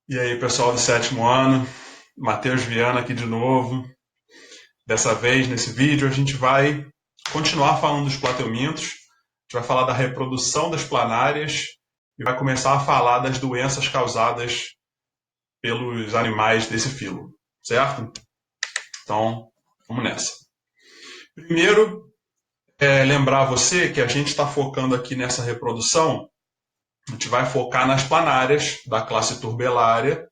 E aí, pessoal do sétimo ano, Matheus Viana aqui de novo. Dessa vez, nesse vídeo, a gente vai continuar falando dos plateumintos, a gente vai falar da reprodução das planárias e vai começar a falar das doenças causadas pelos animais desse filo, certo? Então, vamos nessa. Primeiro, lembrar você que a gente está focando aqui nessa reprodução, a gente vai focar nas planárias da classe Turbellaria,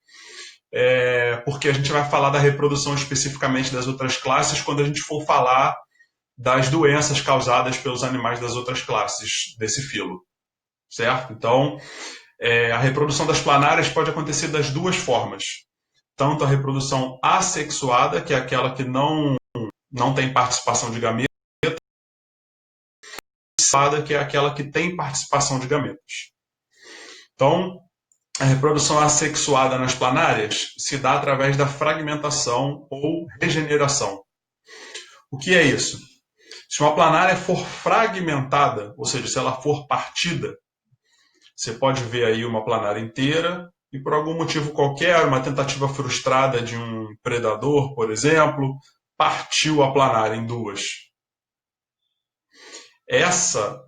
porque a gente vai falar da reprodução especificamente das outras classes quando a gente for falar das doenças causadas pelos animais das outras classes desse filo, certo? Então, a reprodução das planárias pode acontecer das duas formas. Tanto a reprodução assexuada, que é aquela que não tem participação de gametas, que é aquela que tem participação de gametas. Então, a reprodução assexuada nas planárias se dá através da fragmentação ou regeneração. O que é isso? Se uma planária for fragmentada, ou seja, se ela for partida, você pode ver aí uma planária inteira e por algum motivo qualquer, uma tentativa frustrada de um predador, por exemplo, partiu a planária em duas. Essa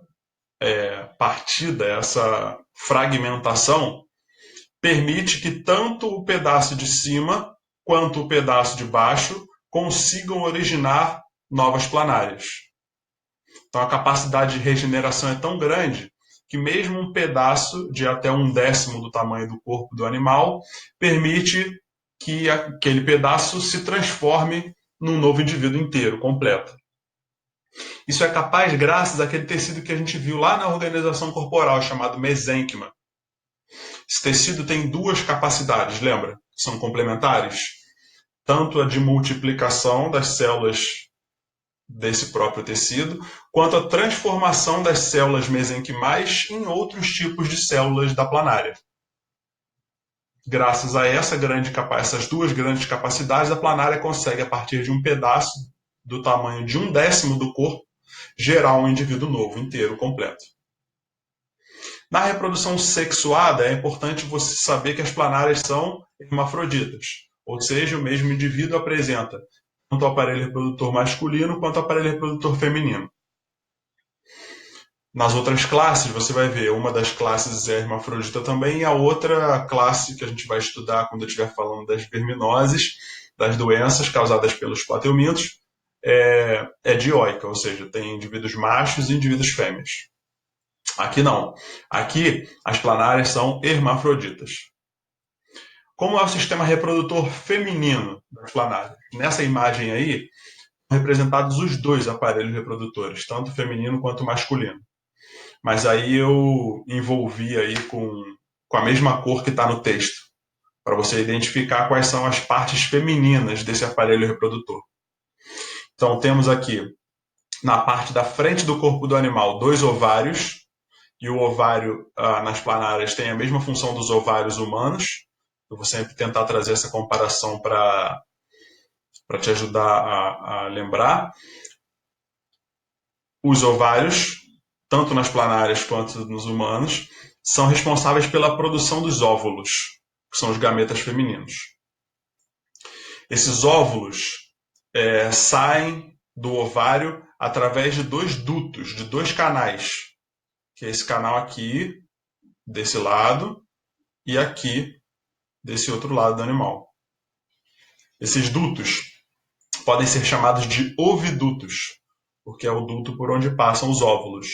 partida, essa fragmentação, permite que tanto o pedaço de cima quanto o pedaço de baixo consigam originar novas planárias. Então a capacidade de regeneração é tão grande que mesmo um pedaço de até 1/10 do tamanho do corpo do animal permite que aquele pedaço se transforme num novo indivíduo inteiro, completo. Isso é capaz graças àquele tecido que a gente viu lá na organização corporal, chamado mesênquima. Esse tecido tem duas capacidades, lembra? São complementares. Tanto a de multiplicação das células desse próprio tecido, quanto a transformação das células mesenquimais em outros tipos de células da planária. Graças a essas duas grandes capacidades, a planária consegue, a partir de um pedaço do tamanho de 1/10 do corpo, gerar um indivíduo novo, inteiro, completo. Na reprodução sexuada, é importante você saber que as planárias são hermafroditas, ou seja, o mesmo indivíduo apresenta tanto o aparelho reprodutor masculino quanto o aparelho reprodutor feminino. Nas outras classes, você vai ver, uma das classes é hermafrodita também, e a outra classe que a gente vai estudar quando eu estiver falando das verminoses, das doenças causadas pelos plateumintos, é dioica, ou seja, tem indivíduos machos e indivíduos fêmeas. Aqui não. Aqui as planárias são hermafroditas. Como é o sistema reprodutor feminino das planárias? Nessa imagem aí, representados os dois aparelhos reprodutores, tanto feminino quanto masculino. Mas aí eu envolvi aí com a mesma cor que está no texto, para você identificar quais são as partes femininas desse aparelho reprodutor. Então temos aqui, na parte da frente do corpo do animal, 2 ovários, e o ovário nas planárias tem a mesma função dos ovários humanos. Eu vou sempre tentar trazer essa comparação para te ajudar a lembrar. Os ovários, tanto nas planárias quanto nos humanos, são responsáveis pela produção dos óvulos, que são os gametas femininos. Esses óvulos saem do ovário através de 2 dutos, de 2 canais, que é esse canal aqui, desse lado, e aqui, desse outro lado do animal. Esses dutos podem ser chamados de ovidutos, porque é o duto por onde passam os óvulos.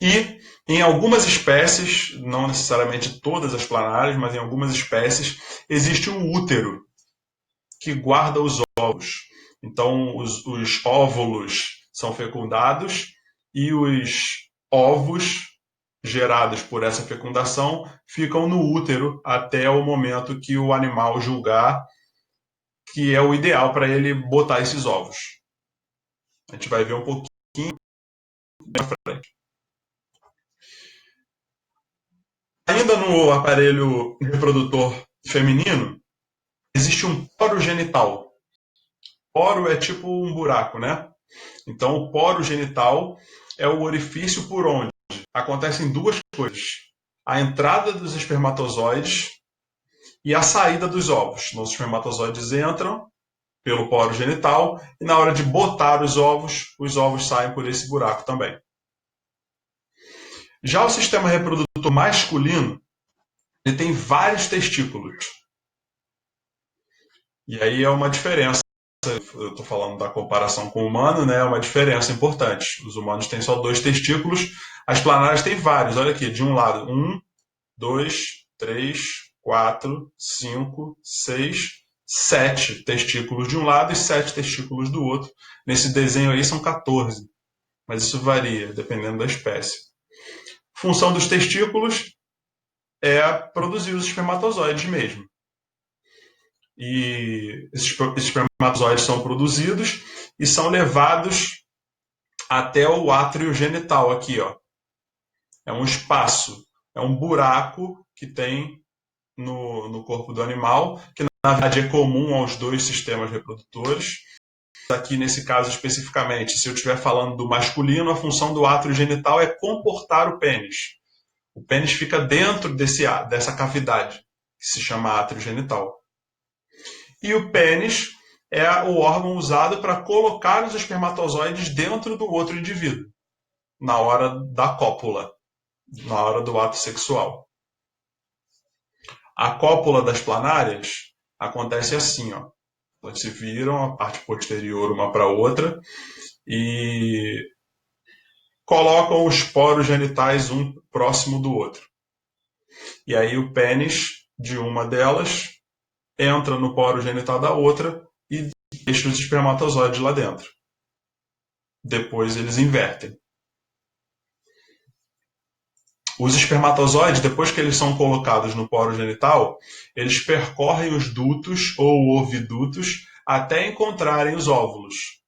E em algumas espécies, não necessariamente todas as planárias, mas em algumas espécies, existe um útero que guarda os óvulos. Então, os óvulos são fecundados e os ovos gerados por essa fecundação ficam no útero até o momento que o animal julgar que é o ideal para ele botar esses ovos. A gente vai ver um pouquinho na frente. Ainda no aparelho reprodutor feminino, existe um poro genital. Poro é tipo um buraco, né? Então, o poro genital é o orifício por onde acontecem duas coisas: a entrada dos espermatozoides e a saída dos ovos. Os espermatozoides entram pelo poro genital e na hora de botar os ovos saem por esse buraco também. Já o sistema reprodutor masculino, ele tem vários testículos. E aí é uma diferença. Eu estou falando da comparação com o humano, né? É uma diferença importante. Os humanos têm só 2 testículos, as planárias têm vários. Olha aqui, de um lado, 1, 2, 3, 4, 5, 6, 7 testículos de um lado e 7 testículos do outro. Nesse desenho aí são 14, mas isso varia dependendo da espécie. A função dos testículos é produzir os espermatozoides mesmo. E esses espermatozoides são produzidos e são levados até o átrio genital aqui, ó. É um espaço, é um buraco que tem no corpo do animal, que na verdade é comum aos 2 sistemas reprodutores. Aqui nesse caso especificamente, se eu estiver falando do masculino, a função do átrio genital é comportar o pênis. O pênis fica dentro dessa cavidade, que se chama átrio genital. E o pênis é o órgão usado para colocar os espermatozoides dentro do outro indivíduo, na hora da cópula, na hora do ato sexual. A cópula das planárias acontece assim, ó. Elas se viram a parte posterior uma para a outra e colocam os poros genitais um próximo do outro. E aí o pênis de uma delas entra no poro genital da outra e deixa os espermatozoides lá dentro. Depois eles invertem. Os espermatozoides, depois que eles são colocados no poro genital, eles percorrem os dutos ou ovidutos até encontrarem os óvulos.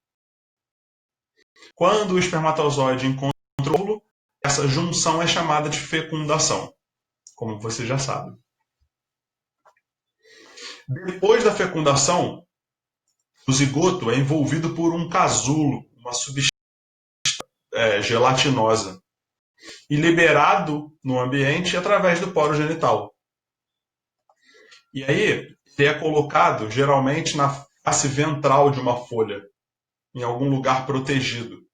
Quando o espermatozoide encontra o óvulo, essa junção é chamada de fecundação, como você já sabe. Depois da fecundação, o zigoto é envolvido por um casulo, uma substância gelatinosa, e liberado no ambiente através do poro genital. E aí, ele é colocado geralmente na face ventral de uma folha, em algum lugar protegido.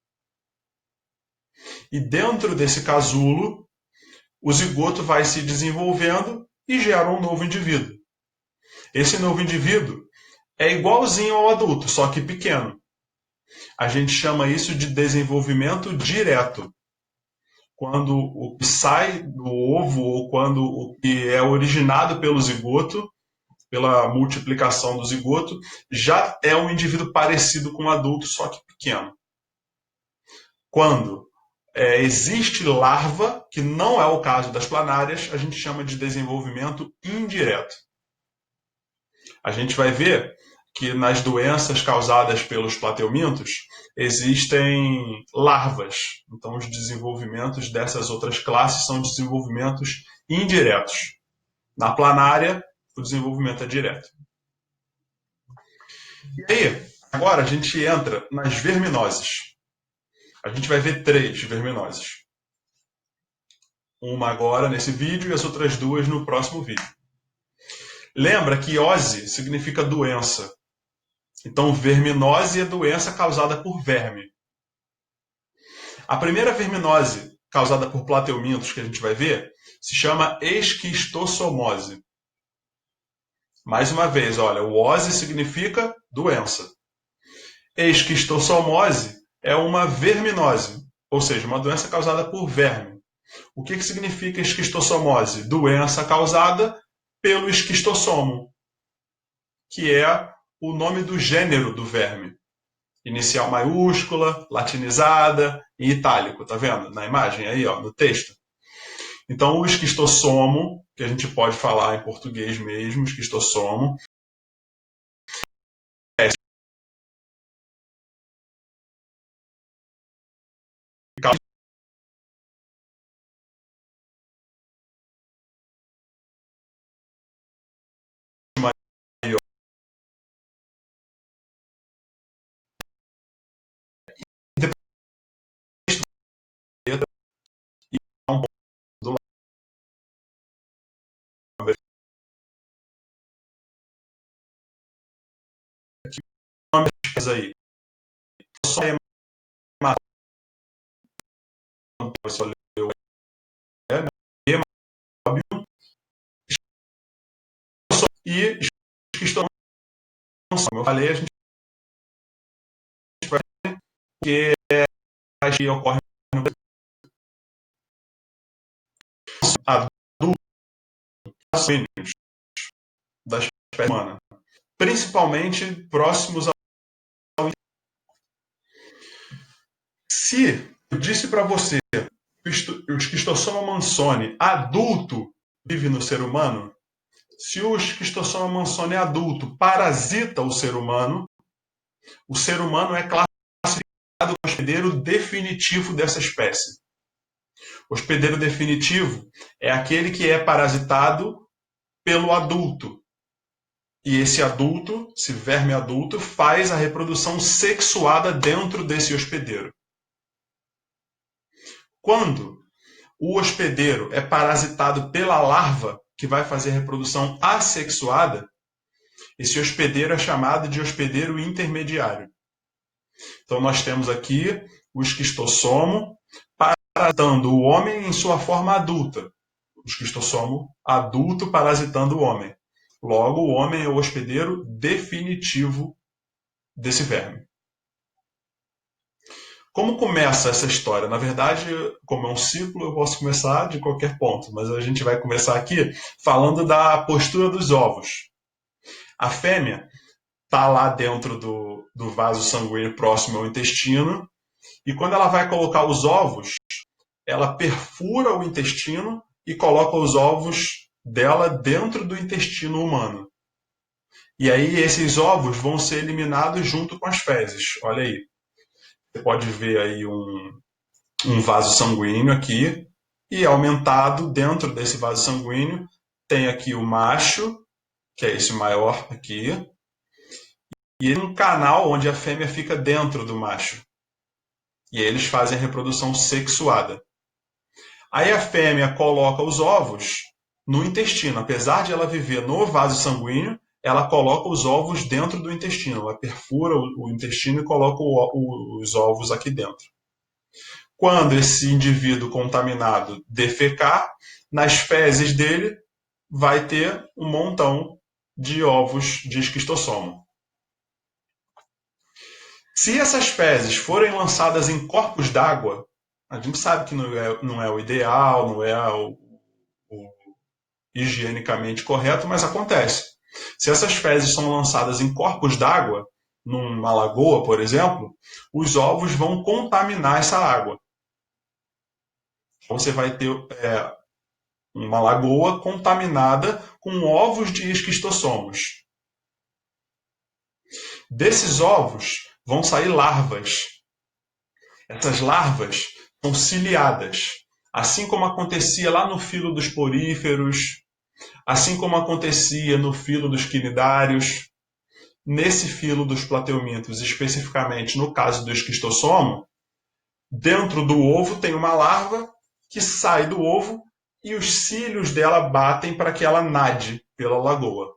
E dentro desse casulo, o zigoto vai se desenvolvendo e gera um novo indivíduo. Esse novo indivíduo é igualzinho ao adulto, só que pequeno. A gente chama isso de desenvolvimento direto. Quando o que sai do ovo ou quando o que é originado pelo zigoto, pela multiplicação do zigoto, já é um indivíduo parecido com o adulto, só que pequeno. Quando existe larva, que não é o caso das planárias, a gente chama de desenvolvimento indireto. A gente vai ver que nas doenças causadas pelos plateumintos existem larvas. Então, os desenvolvimentos dessas outras classes são desenvolvimentos indiretos. Na planária, o desenvolvimento é direto. E aí, agora a gente entra nas verminoses. A gente vai ver 3 verminoses. Uma agora nesse vídeo e as outras 2 no próximo vídeo. Lembra que ose significa doença. Então, verminose é doença causada por verme. A primeira verminose causada por plateumintos que a gente vai ver se chama esquistossomose. Mais uma vez, olha, o ose significa doença. Esquistossomose é uma verminose, ou seja, uma doença causada por verme. O que significa esquistossomose? Doença causada pelo esquistossomo, que é o nome do gênero do verme. Inicial maiúscula, latinizada, em itálico, tá vendo? Na imagem aí, ó, no texto. Então, o esquistossomo, que a gente pode falar em português mesmo, esquistossomo, é aí. Só só leu e esquistosoma, como eu falei, a gente vai que ocorre adultos da espécie humana, principalmente próximos ao. Se eu disse para você que o esquistossoma mansoni adulto vive no ser humano, se o esquistossoma mansoni adulto parasita o ser humano é classificado como hospedeiro definitivo dessa espécie. O hospedeiro definitivo é aquele que é parasitado pelo adulto. E esse adulto, esse verme adulto, faz a reprodução sexuada dentro desse hospedeiro. Quando o hospedeiro é parasitado pela larva, que vai fazer a reprodução assexuada, esse hospedeiro é chamado de hospedeiro intermediário. Então nós temos aqui o esquistossomo parasitando o homem em sua forma adulta. O esquistossomo adulto parasitando o homem. Logo, o homem é o hospedeiro definitivo desse verme. Como começa essa história? Na verdade, como é um ciclo, eu posso começar de qualquer ponto, mas a gente vai começar aqui falando da postura dos ovos. A fêmea está lá dentro do vaso sanguíneo próximo ao intestino, e quando ela vai colocar os ovos, ela perfura o intestino e coloca os ovos dela dentro do intestino humano. E aí esses ovos vão ser eliminados junto com as fezes. Olha aí. Você pode ver aí um vaso sanguíneo aqui, e aumentado dentro desse vaso sanguíneo tem aqui o macho, que é esse maior aqui, e um canal onde a fêmea fica dentro do macho. E aí eles fazem a reprodução sexuada. Aí a fêmea coloca os ovos no intestino. Apesar de ela viver no vaso sanguíneo, ela coloca os ovos dentro do intestino. Ela perfura o intestino e coloca os ovos aqui dentro. Quando esse indivíduo contaminado defecar, nas fezes dele vai ter um montão de ovos de esquistossoma. Se essas fezes forem lançadas em corpos d'água, a gente sabe que não é o ideal, não é o higienicamente correto, mas acontece. Se essas fezes são lançadas em corpos d'água, numa lagoa, por exemplo, os ovos vão contaminar essa água. Você vai ter uma lagoa contaminada com ovos de esquistossomos. Desses ovos vão sair larvas. Essas larvas são ciliadas, assim como acontecia lá no filo dos poríferos, assim como acontecia no filo dos quinidários. Nesse filo dos plateumintos, especificamente no caso do esquistossomo, dentro do ovo tem uma larva que sai do ovo e os cílios dela batem para que ela nade pela lagoa.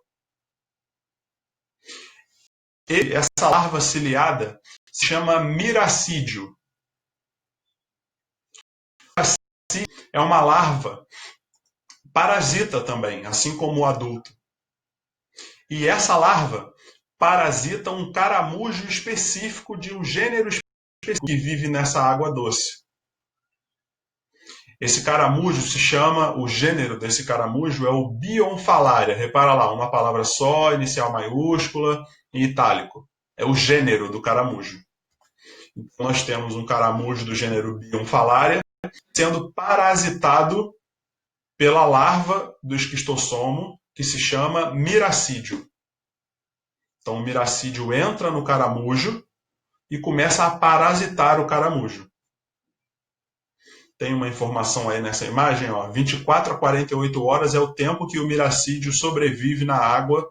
E essa larva ciliada se chama miracídio. É uma larva parasita também, assim como o adulto. E essa larva parasita um caramujo específico de um gênero específico que vive nessa água doce. Esse caramujo se chama, o gênero desse caramujo é o Bionfalaria. Repara lá, uma palavra só, inicial maiúscula, em itálico. É o gênero do caramujo. Então, nós temos um caramujo do gênero Bionfalaria sendo parasitado pela larva do esquistossomo, que se chama miracídio. Então, o miracídio entra no caramujo e começa a parasitar o caramujo. Tem uma informação aí nessa imagem, ó, 24 a 48 horas é o tempo que o miracídio sobrevive na água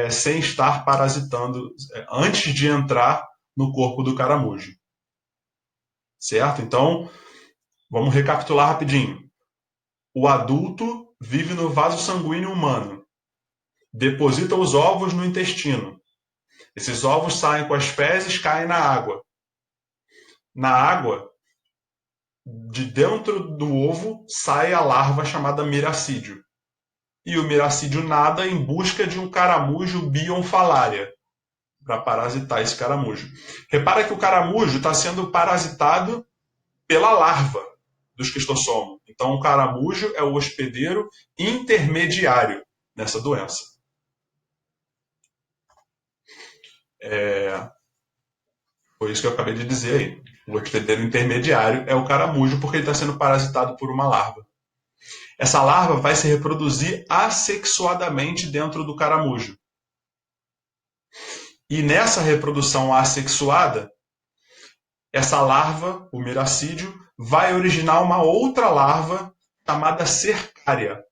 sem estar parasitando, antes de entrar no corpo do caramujo. Certo? Então, vamos recapitular rapidinho. O adulto vive no vaso sanguíneo humano, deposita os ovos no intestino. Esses ovos saem com as fezes, caem na água. Na água, de dentro do ovo, sai a larva chamada miracídio. E o miracídio nada em busca de um caramujo bionfalária para parasitar esse caramujo. Repara que o caramujo está sendo parasitado pela larva do esquistossomo. Então, o caramujo é o hospedeiro intermediário nessa doença. Foi isso que eu acabei de dizer aí. O hospedeiro intermediário é o caramujo porque ele está sendo parasitado por uma larva. Essa larva vai se reproduzir assexuadamente dentro do caramujo. E nessa reprodução assexuada, essa larva, o miracídio, vai originar uma outra larva chamada cercária.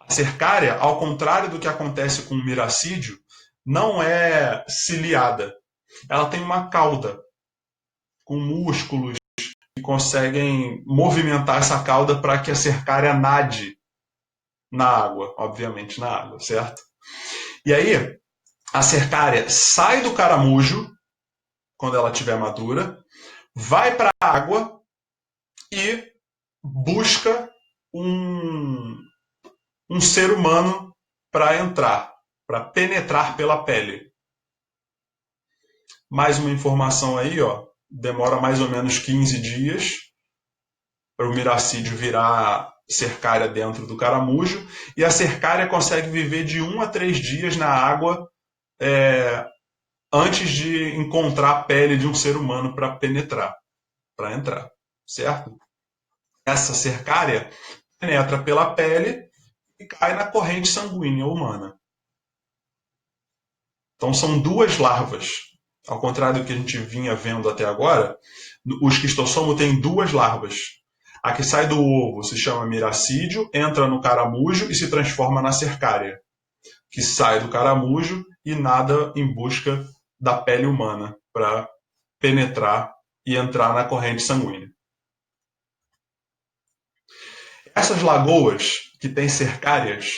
A cercária, ao contrário do que acontece com o miracídio, não é ciliada. Ela tem uma cauda com músculos que conseguem movimentar essa cauda para que a cercária nade na água, obviamente na água, certo? E aí, a cercária sai do caramujo, quando ela estiver madura, vai para a água e busca um ser humano para entrar, para penetrar pela pele. Mais uma informação aí, ó, demora mais ou menos 15 dias para o miracídio virar cercária dentro do caramujo, e a cercária consegue viver de 1 a 3 dias na água antes de encontrar a pele de um ser humano para penetrar, para entrar, certo? Essa cercária penetra pela pele e cai na corrente sanguínea humana. Então são duas larvas. Ao contrário do que a gente vinha vendo até agora, o esquistossomo tem duas larvas. A que sai do ovo se chama miracídio, entra no caramujo e se transforma na cercária, que sai do caramujo e nada em busca da pele humana para penetrar e entrar na corrente sanguínea. Essas lagoas que têm cercárias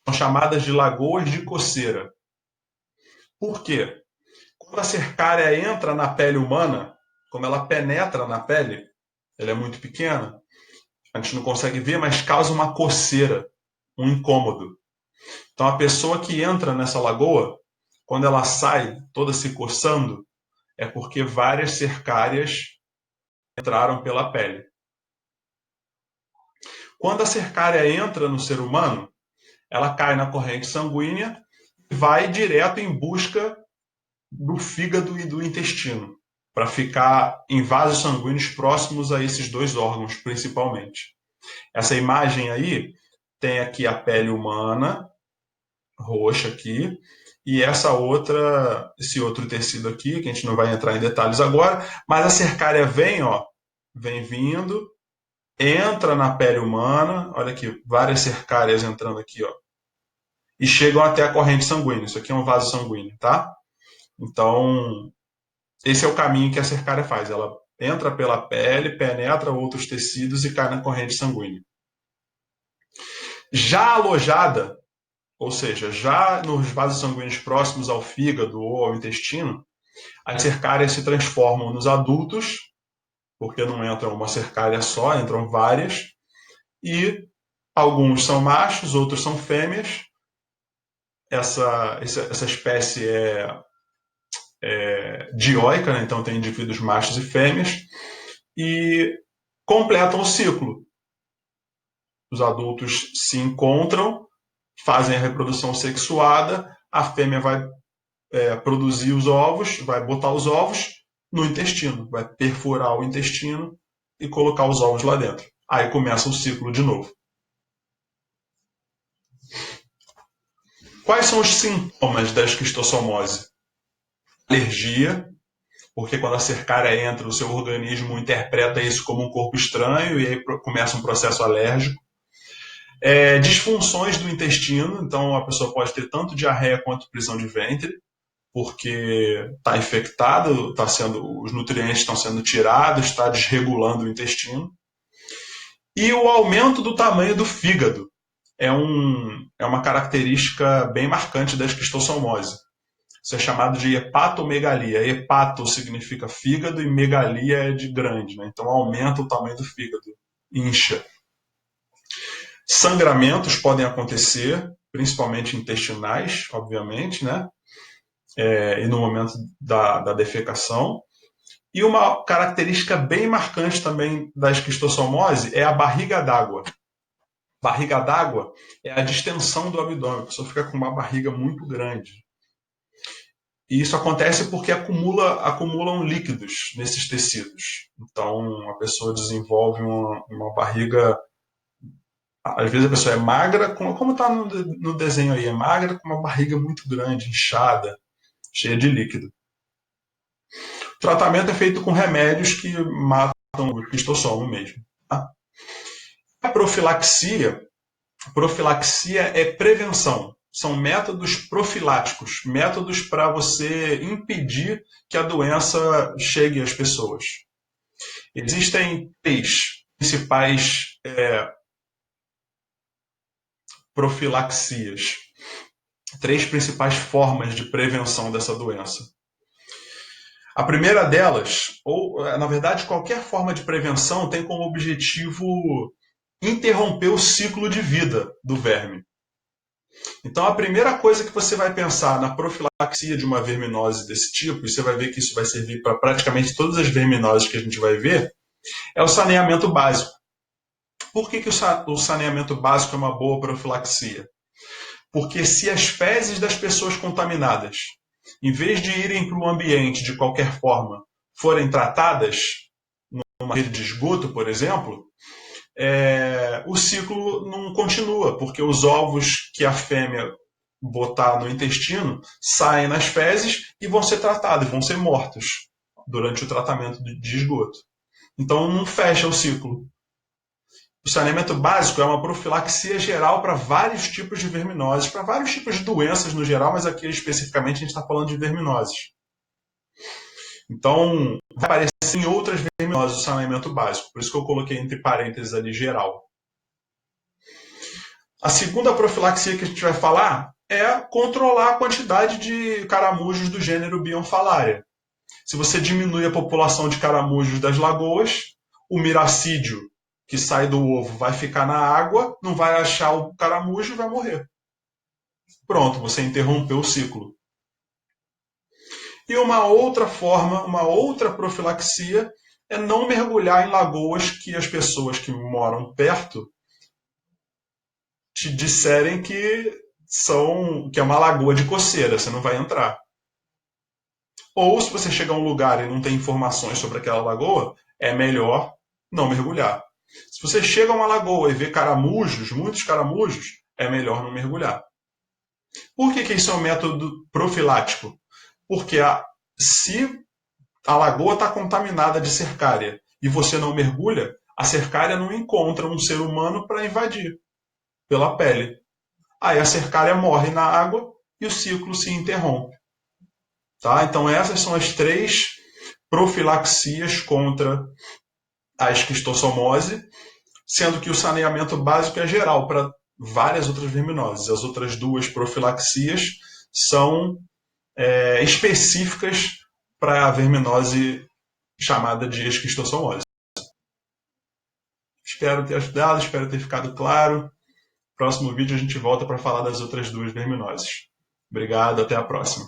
são chamadas de lagoas de coceira. Por quê? Quando a cercária entra na pele humana, como ela penetra na pele, ela é muito pequena, a gente não consegue ver, mas causa uma coceira, um incômodo. Então a pessoa que entra nessa lagoa, quando ela sai toda se coçando, é porque várias cercárias entraram pela pele. Quando a cercária entra no ser humano, ela cai na corrente sanguínea e vai direto em busca do fígado e do intestino, para ficar em vasos sanguíneos próximos a esses dois órgãos, principalmente. Essa imagem aí tem aqui a pele humana, roxa aqui, e esse outro tecido aqui, que a gente não vai entrar em detalhes agora, mas a cercária vem, ó, vem vindo, entra na pele humana, olha aqui, várias cercárias entrando aqui, ó, e chegam até a corrente sanguínea. Isso aqui é um vaso sanguíneo, tá? Então, esse é o caminho que a cercária faz. Ela entra pela pele, penetra outros tecidos e cai na corrente sanguínea. Já alojada, ou seja, já nos vasos sanguíneos próximos ao fígado ou ao intestino, as cercárias se transformam nos adultos, porque não entra uma cercária só, entram várias, e alguns são machos, outros são fêmeas. Essa espécie é dioica, né? Então tem indivíduos machos e fêmeas, e completam o ciclo. Os adultos se encontram, fazem a reprodução sexuada, a fêmea vai produzir os ovos, vai botar os ovos no intestino, vai perfurar o intestino e colocar os ovos lá dentro. Aí começa o ciclo de novo. Quais são os sintomas da esquistossomose? Alergia, porque quando a cercária entra, o seu organismo interpreta isso como um corpo estranho e aí começa um processo alérgico. Disfunções do intestino, então a pessoa pode ter tanto diarreia quanto prisão de ventre, porque está infectado, os nutrientes estão sendo tirados, está desregulando o intestino. E o aumento do tamanho do fígado, é uma característica bem marcante da esquistossomose. Isso é chamado de hepatomegalia. Hepato significa fígado e megalia é de grande, né? Então aumenta o tamanho do fígado, incha. Sangramentos podem acontecer, principalmente intestinais, obviamente, né? E no momento da defecação. E uma característica bem marcante também da esquistossomose é a barriga d'água. Barriga d'água é a distensão do abdômen, a pessoa fica com uma barriga muito grande. E isso acontece porque acumulam líquidos nesses tecidos. Então a pessoa desenvolve uma barriga. Às vezes a pessoa é magra, como está no desenho aí, é magra com uma barriga muito grande, inchada, cheia de líquido. O tratamento é feito com remédios que matam o esquistossomo mesmo. Tá? A profilaxia é prevenção. São métodos profiláticos, métodos para você impedir que a doença chegue às pessoas. Existem três principais profilaxias, três principais formas de prevenção dessa doença. A primeira delas, ou na verdade qualquer forma de prevenção tem como objetivo interromper o ciclo de vida do verme. Então a primeira coisa que você vai pensar na profilaxia de uma verminose desse tipo, e você vai ver que isso vai servir para praticamente todas as verminoses que a gente vai ver, é o saneamento básico. Por que o saneamento básico é uma boa profilaxia? Porque se as fezes das pessoas contaminadas, em vez de irem para o ambiente de qualquer forma, forem tratadas numa rede de esgoto, por exemplo, o ciclo não continua, porque os ovos que a fêmea botar no intestino saem nas fezes e vão ser tratados, vão ser mortos durante o tratamento de esgoto. Então não fecha o ciclo. O saneamento básico é uma profilaxia geral para vários tipos de verminoses, para vários tipos de doenças no geral, mas aqui especificamente a gente está falando de verminoses. Então, vai aparecer em outras verminoses o saneamento básico, por isso que eu coloquei entre parênteses ali geral. A segunda profilaxia que a gente vai falar é controlar a quantidade de caramujos do gênero Bionfalaria. Se você diminui a população de caramujos das lagoas, o miracídio que sai do ovo vai ficar na água, não vai achar o caramujo e vai morrer. Pronto, você interrompeu o ciclo. E uma outra forma, uma outra profilaxia é não mergulhar em lagoas que as pessoas que moram perto te disserem que é uma lagoa de coceira, você não vai entrar. Ou se você chega a um lugar e não tem informações sobre aquela lagoa, é melhor não mergulhar. Se você chega a uma lagoa e vê caramujos, muitos caramujos, é melhor não mergulhar. Por que isso é um método profilático? Porque se a lagoa está contaminada de cercária e você não mergulha, a cercária não encontra um ser humano para invadir pela pele. Aí a cercária morre na água e o ciclo se interrompe. Tá? Então essas são as três profilaxias contra a esquistossomose, sendo que o saneamento básico é geral para várias outras verminoses. As outras duas profilaxias são específicas para a verminose chamada de esquistossomose. Espero ter ajudado, espero ter ficado claro. Próximo vídeo a gente volta para falar das outras duas verminoses. Obrigado, até a próxima.